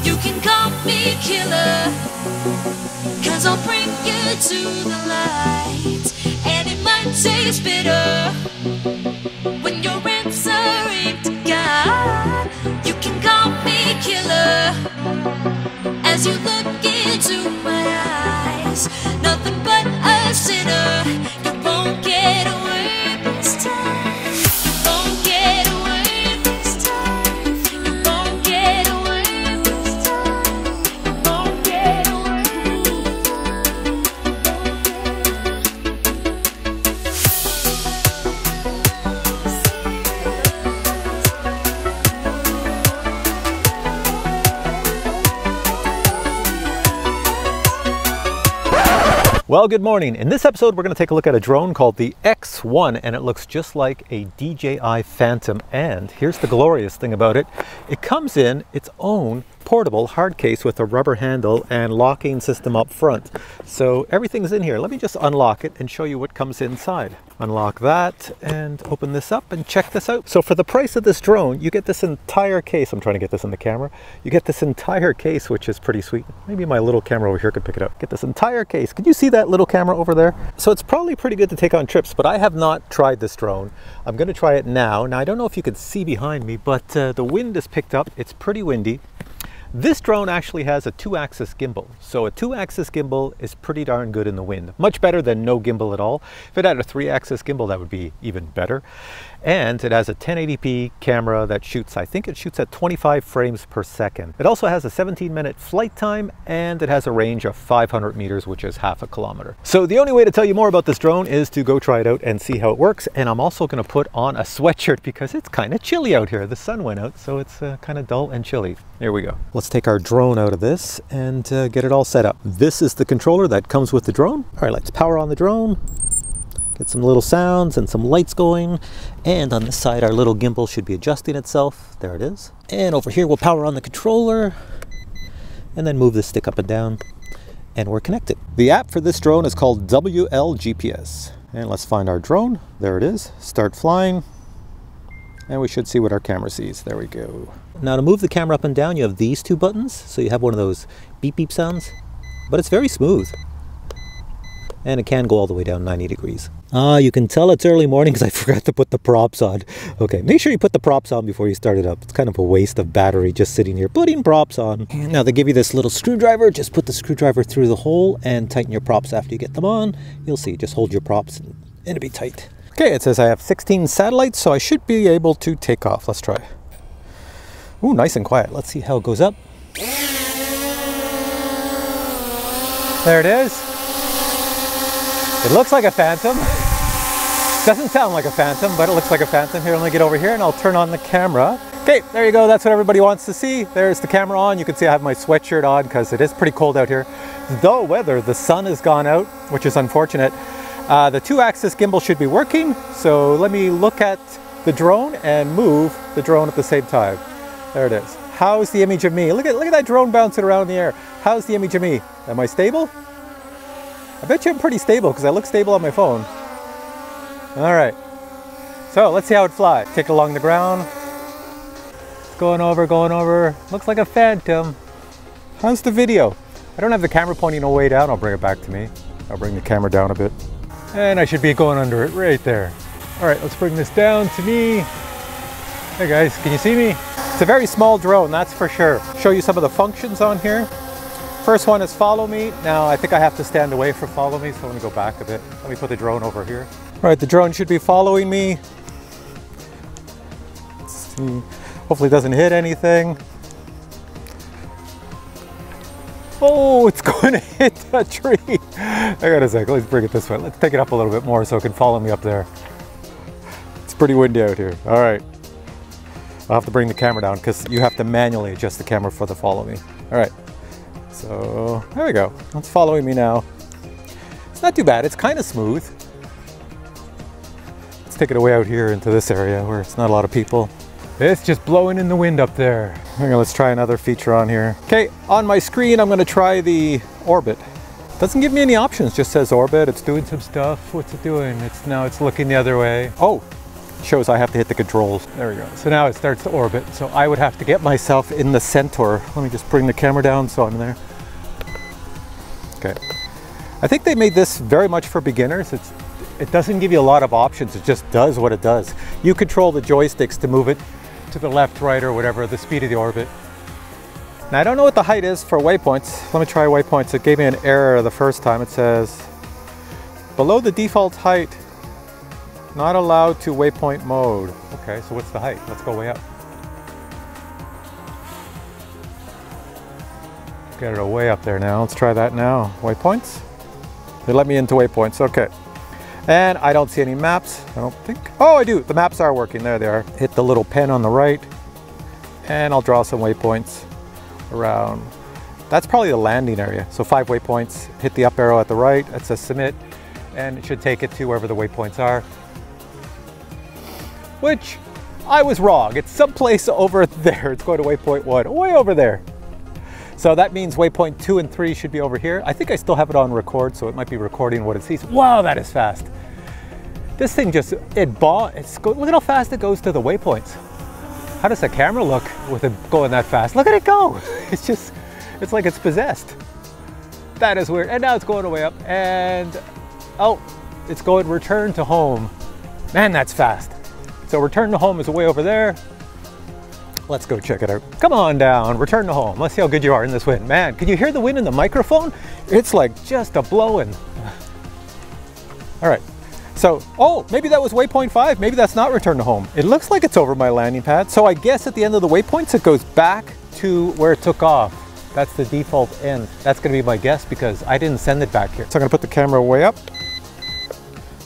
You can call me killer, 'cause I'll bring you to the light. And it might taste bitter when your answer ain't God. You can call me killer as you look into my eyes. Nothing but a sinner. You won't get away this time. You won't get away this time. You won't get away this time. You won't get away. Well, good morning. In this episode, we're going to take a look at a drone called the X1, and it looks just like a DJI Phantom. And here's the glorious thing about it. It comes in its own portable hard case with a rubber handle and locking system up front. So everything's in here. Let me just unlock it and show you what comes inside. Unlock that and open this up and check this out. So for the price of this drone, you get this entire case. I'm trying to get this in the camera. You get this entire case, which is pretty sweet. Maybe my little camera over here could pick it up. Get this entire case. Could you see that little camera over there? So it's probably pretty good to take on trips, but I have not tried this drone. I'm going to try it now. Now, I don't know if you can see behind me, but the wind is picked up. It's pretty windy. This drone actually has a 2-axis gimbal. So a 2-axis gimbal is pretty darn good in the wind. Much better than no gimbal at all. If it had a 3-axis gimbal, that would be even better. And it has a 1080p camera that shoots, I think it shoots at 25 frames per second. It also has a 17-minute flight time, and it has a range of 500 meters, which is half a kilometer. So the only way to tell you more about this drone is to go try it out and see how it works. And I'm also going to put on a sweatshirt because it's kind of chilly out here. The sun went out, so it's kind of dull and chilly. Here we go. Let's take our drone out of this and get it all set up. This is the controller that comes with the drone. All right, let's power on the drone. Get some little sounds and some lights going. And on this side, our little gimbal should be adjusting itself. There it is. And over here, we'll power on the controller and then move the stick up and down. And we're connected. The app for this drone is called WLGPS. And let's find our drone. There it is. Start flying. And we should see what our camera sees. There we go. Now to move the camera up and down, you have these two buttons. So you have one of those beep beep sounds, but it's very smooth. And it can go all the way down 90 degrees. You can tell it's early morning because I forgot to put the props on. Okay, make sure you put the props on before you start it up. It's kind of a waste of battery just sitting here putting props on. Now they give you this little screwdriver. Just put the screwdriver through the hole and tighten your props after you get them on. You'll see, just hold your props and it'll be tight. Okay, it says I have 16 satellites, so I should be able to take off. Let's try. Ooh, nice and quiet. Let's see how it goes up. There it is. It looks like a Phantom. Doesn't sound like a Phantom, but it looks like a Phantom. Here, let me get over here and I'll turn on the camera. Okay, there you go. That's what everybody wants to see. There's the camera on. You can see I have my sweatshirt on because it is pretty cold out here. Dull weather. The sun has gone out, which is unfortunate. The 2-axis gimbal should be working. So let me look at the drone and move the drone at the same time. There it is. How's the image of me? Look at that drone bouncing around in the air. How's the image of me? Am I stable? I bet you I'm pretty stable because I look stable on my phone. All right. So let's see how it flies. Take it along the ground. Going over, going over. Looks like a Phantom. How's the video? I don't have the camera pointing all the way down. I'll bring it back to me. I'll bring the camera down a bit. And I should be going under it right there. All right, let's bring this down to me. Hey guys, can you see me? It's a very small drone, that's for sure. Show you some of the functions on here. First one is follow me. Now I think I have to stand away for follow me, so I'm gonna go back a bit. Let me put the drone over here. All right, the drone should be following me. Let's see. Hopefully it doesn't hit anything. Oh, it's going to hit a tree. I got a sec, let's bring it this way. Let's take it up a little bit more so it can follow me up there. It's pretty windy out here. All right. I'll have to bring the camera down because you have to manually adjust the camera for the follow me. All right. So there we go. It's following me now. It's not too bad. It's kind of smooth. Let's take it away out here into this area where it's not a lot of people. It's just blowing in the wind up there. Okay, let's try another feature on here. Okay, on my screen, I'm going to try the orbit. Doesn't give me any options, just says orbit. It's doing some stuff. What's it doing? It's looking the other way. Oh, shows I have to hit the controls. There we go. So now it starts to orbit. So I would have to get myself in the center. Let me just bring the camera down so I'm there. Okay. I think they made this very much for beginners. It doesn't give you a lot of options. It just does what it does. You control the joysticks to move it to the left, right, or whatever, the speed of the orbit. Now I don't know what the height is for waypoints. Let me try waypoints. It gave me an error the first time. It says, below the default height, not allowed to waypoint mode. Okay, so what's the height? Let's go way up. Get it way up there now. Let's try that now. Waypoints. They let me into waypoints. Okay. And I don't see any maps, I don't think. Oh, I do. The maps are working. There they are. Hit the little pen on the right. And I'll draw some waypoints around. That's probably the landing area. So 5 waypoints. Hit the up arrow at the right. It says submit. And it should take it to wherever the waypoints are. Which I was wrong. It's someplace over there. It's going to waypoint 1, way over there. So that means waypoint 2 and 3 should be over here. I think I still have it on record, so it might be recording what it sees. Wow, that is fast. This thing just, look at how fast it goes to the waypoints. How does the camera look with it going that fast? Look at it go. It's like it's possessed. That is weird. And now it's going way up and, oh, it's going return to home. Man, that's fast. So return to home is way over there. Let's go check it out. Come on down, return to home. Let's see how good you are in this wind. Man, can you hear the wind in the microphone? It's like just a blowing. All right, so, oh, maybe that was waypoint 5. Maybe that's not return to home. It looks like it's over my landing pad. So I guess at the end of the waypoints, it goes back to where it took off. That's the default end. That's gonna be my guess because I didn't send it back here. So I'm gonna put the camera way up.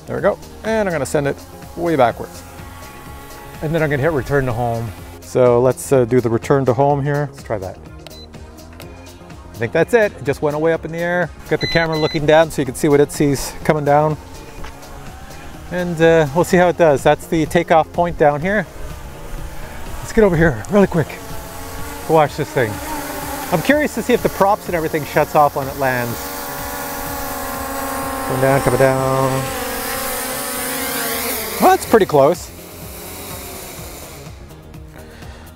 There we go. And I'm gonna send it way backwards. And then I'm gonna hit return to home. So let's do the return to home here. Let's try that. I think that's it. It just went way up in the air. Got the camera looking down so you can see what it sees coming down. And we'll see how it does. That's the takeoff point down here. Let's get over here really quick. Go watch this thing. I'm curious to see if the props and everything shuts off when it lands. Coming down, coming down. Well, that's pretty close.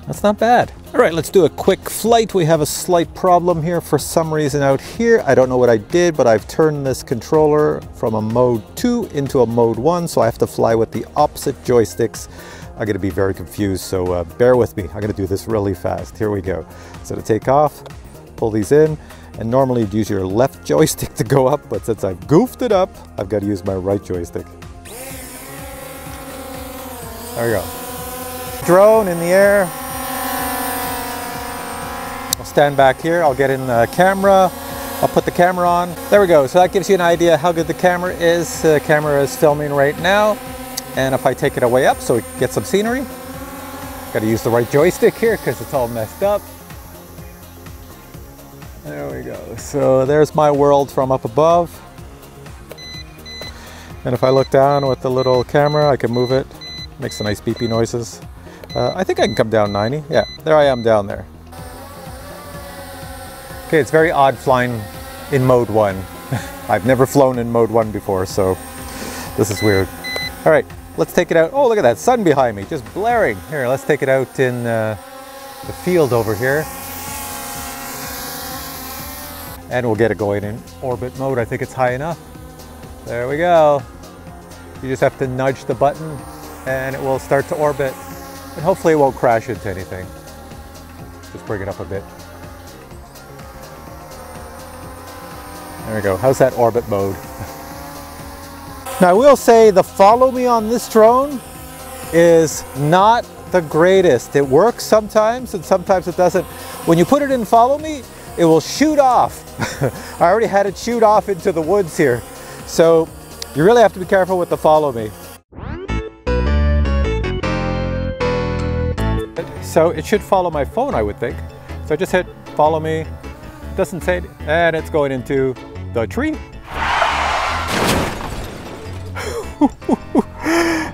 That's not bad. All right, let's do a quick flight. We have a slight problem here for some reason out here. I don't know what I did, but I've turned this controller from a mode 2 into a mode 1, so I have to fly with the opposite joysticks. I'm gonna be very confused, so bear with me. I'm gonna do this really fast. Here we go. So to take off, pull these in, and normally you'd use your left joystick to go up, but since I've goofed it up, I've got to use my right joystick. There we go. Drone in the air. Stand back here, I'll get in the camera, I'll put the camera on. There we go, so that gives you an idea how good the camera is. The camera is filming right now, and if I take it away up so we get some scenery, got to use the right joystick here because it's all messed up. There we go, so there's my world from up above. And if I look down with the little camera, I can move it, makes some nice beepy noises. I think I can come down 90, yeah, there I am down there. Okay, it's very odd flying in mode 1. I've never flown in mode 1 before, so this is weird. All right, let's take it out. Oh, look at that sun behind me, just blaring. Here, let's take it out in the field over here. And we'll get it going in orbit mode. I think it's high enough. There we go. You just have to nudge the button and it will start to orbit. And hopefully it won't crash into anything. Just bring it up a bit. There we go. How's that orbit mode? Now I will say the follow me on this drone is not the greatest. It works sometimes and sometimes it doesn't. When you put it in follow me, it will shoot off. I already had it shoot off into the woods here. So you really have to be careful with the follow me. So it should follow my phone, I would think. So I just hit follow me. Doesn't say it, and it's going into the tree.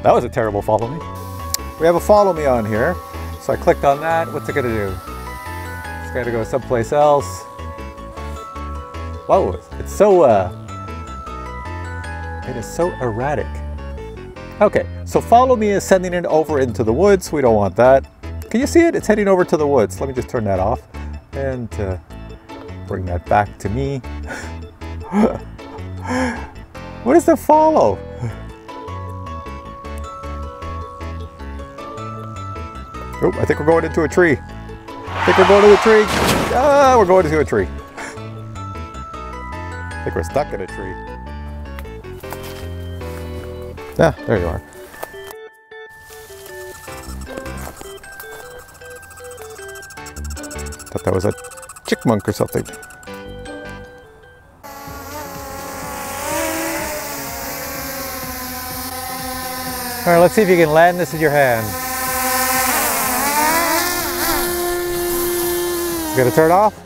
That was a terrible follow me. We have a follow me on here. So I clicked on that. What's it gonna do? It's gonna go someplace else. Whoa, it's so, it is so erratic. Okay, so follow me is sending it over into the woods. We don't want that. Can you see it? It's heading over to the woods. Let me just turn that off and bring that back to me. What is the follow? Oh, I think we're going into a tree. I think we're going to the tree. Ah, we're going into a tree. I think we're stuck in a tree. Ah, there you are. Thought that was a chipmunk or something. All right, let's see if you can land this in your hand. You gotta turn off?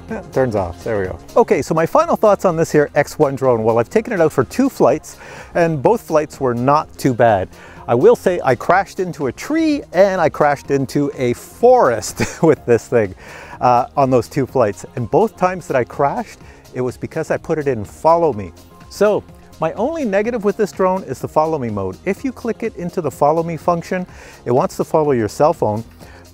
Yeah, it turns off, there we go. Okay, so my final thoughts on this here X1 drone. Well, I've taken it out for 2 flights and both flights were not too bad. I will say I crashed into a tree and I crashed into a forest with this thing on those 2 flights. And both times that I crashed, it was because I put it in follow me. So my only negative with this drone is the follow me mode. If you click it into the follow me function, it wants to follow your cell phone.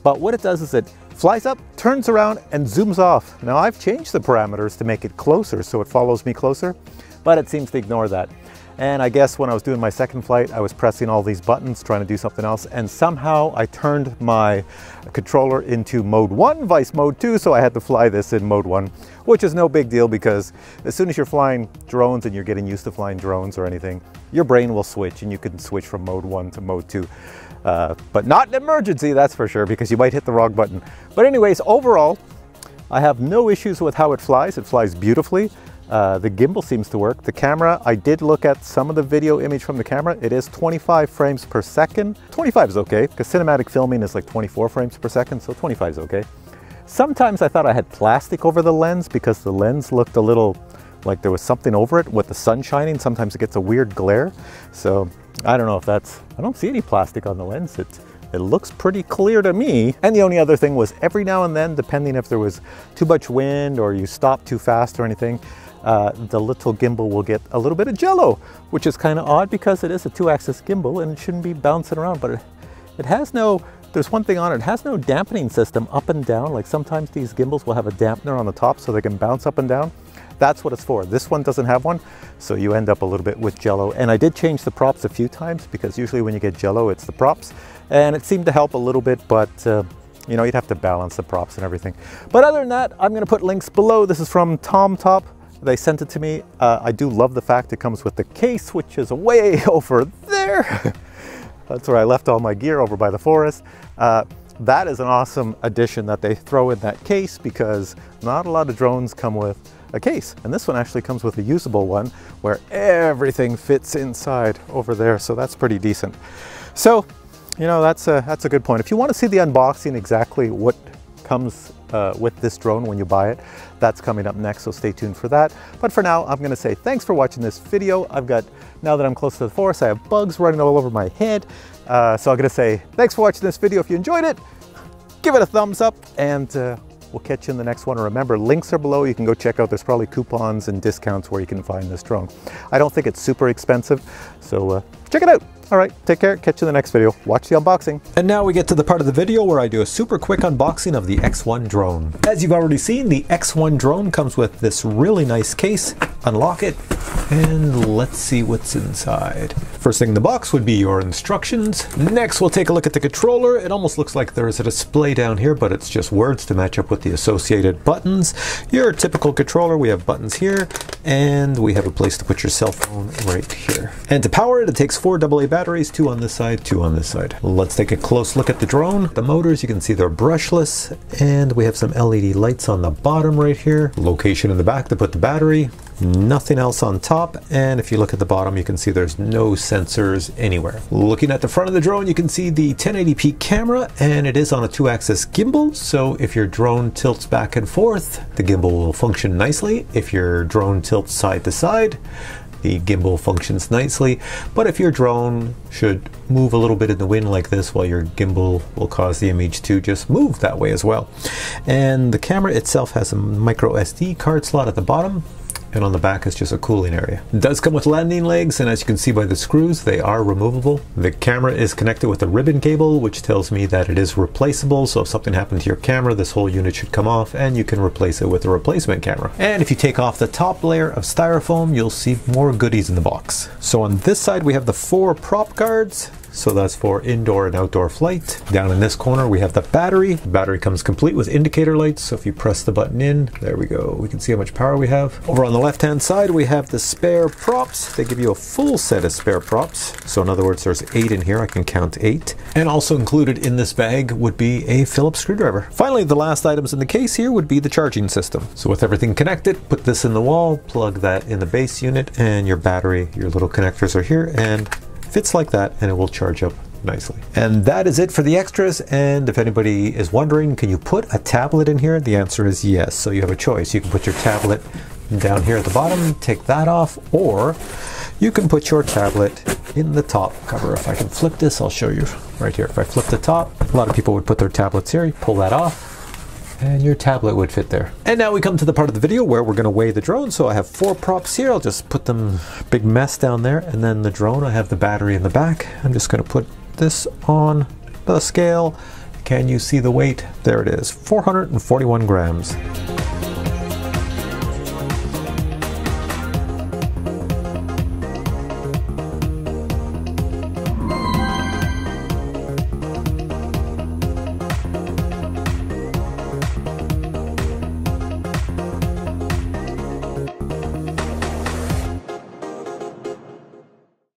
But what it does is it flies up, turns around, and zooms off. Now I've changed the parameters to make it closer so it follows me closer, but it seems to ignore that. And I guess when I was doing my second flight, I was pressing all these buttons trying to do something else, and somehow I turned my controller into mode 1, vice mode 2, so I had to fly this in mode 1, which is no big deal because as soon as you're flying drones and you're getting used to flying drones or anything, your brain will switch and you can switch from mode 1 to mode 2. But not an emergency, that's for sure, because you might hit the wrong button. But anyways, overall, I have no issues with how it flies. It flies beautifully. The gimbal seems to work. The camera, I did look at some of the video image from the camera. It is 25 frames per second. 25 is okay, because cinematic filming is like 24 frames per second, so 25 is okay. Sometimes I thought I had plastic over the lens because the lens looked a little like there was something over it with the sun shining. Sometimes it gets a weird glare. So I don't know if that's, I don't see any plastic on the lens. It looks pretty clear to me. And the only other thing was every now and then, depending if there was too much wind or you stopped too fast or anything, the little gimbal will get a little bit of jello, which is kind of odd because it is a 2-axis gimbal and it shouldn't be bouncing around, but it has no, there's one thing on it, it has no dampening system up and down. Like sometimes these gimbals will have a dampener on the top so they can bounce up and down. That's what it's for. This one doesn't have one, so you end up a little bit with jello. And I did change the props a few times because usually when you get jello, it's the props. And it seemed to help a little bit, but you know, you'd have to balance the props and everything. But other than that, I'm gonna put links below. This is from TomTop. They sent it to me. I do love the fact it comes with the case, which is way over there. That's where I left all my gear, over by the forest. That is an awesome addition that they throw in that case because not a lot of drones come with a case. And this one actually comes with a usable one where everything fits inside over there. So that's pretty decent. So, you know, that's a good point. If you want to see the unboxing, exactly what comes with this drone when you buy it, that's coming up next, so stay tuned for that. But for now, I'm gonna say thanks for watching this video. Now that I'm close to the forest, I have bugs running all over my head. So I'm gonna say thanks for watching this video. If you enjoyed it, give it a thumbs up, and we'll catch you in the next one. And remember, links are below. You can go check out, there's probably coupons and discounts where you can find this drone. I don't think it's super expensive, so check it out. All right, take care, catch you in the next video. Watch the unboxing. And now we get to the part of the video where I do a super quick unboxing of the X1 drone. As you've already seen, the X1 drone comes with this really nice case. Unlock it, and let's see what's inside. First thing in the box would be your instructions. Next, we'll take a look at the controller. It almost looks like there is a display down here, but it's just words to match up with the associated buttons. Your typical controller, we have buttons here, and we have a place to put your cell phone right here. And to power it, it takes 4 AA batteries, 2 on this side, 2 on this side. Let's take a close look at the drone. The motors, you can see they're brushless, and we have some LED lights on the bottom right here. Location in the back to put the battery. Nothing else on top, and if you look at the bottom, you can see there's no sensors anywhere. Looking at the front of the drone, you can see the 1080p camera, and it is on a 2-axis gimbal, so if your drone tilts back and forth, the gimbal will function nicely. If your drone tilts side to side, the gimbal functions nicely, but if your drone should move a little bit in the wind like this, well, your gimbal will cause the image to just move that way as well. And the camera itself has a micro SD card slot at the bottom. and on the back is just a cooling area. It does come with landing legs, and as you can see by the screws, they are removable. The camera is connected with a ribbon cable, which tells me that it is replaceable, so if something happened to your camera, this whole unit should come off and you can replace it with a replacement camera. And if you take off the top layer of styrofoam, you'll see more goodies in the box. So on this side we have the 4 prop guards. So that's for indoor and outdoor flight. Down in this corner we have the battery. The battery comes complete with indicator lights, so if you press the button in, there we go, we can see how much power we have. Over on the left hand side we have the spare props. They give you a full set of spare props. So in other words, there's 8 in here, I can count 8. And also included in this bag would be a Phillips screwdriver. Finally, the last items in the case here would be the charging system. So with everything connected, put this in the wall, plug that in the base unit, and your battery, your little connectors are here, and fits like that, and it will charge up nicely. And that is it for the extras. And if anybody is wondering, can you put a tablet in here? The answer is yes. So you have a choice. You can put your tablet down here at the bottom, take that off, or you can put your tablet in the top cover. If I can flip this, I'll show you right here. If I flip the top, a lot of people would put their tablets here. You pull that off, and your tablet would fit there. And now we come to the part of the video where we're going to weigh the drone. So I have 4 props here. I'll just put them, big mess down there. And then the drone, I have the battery in the back. I'm just going to put this on the scale. Can you see the weight? There it is, 441 grams.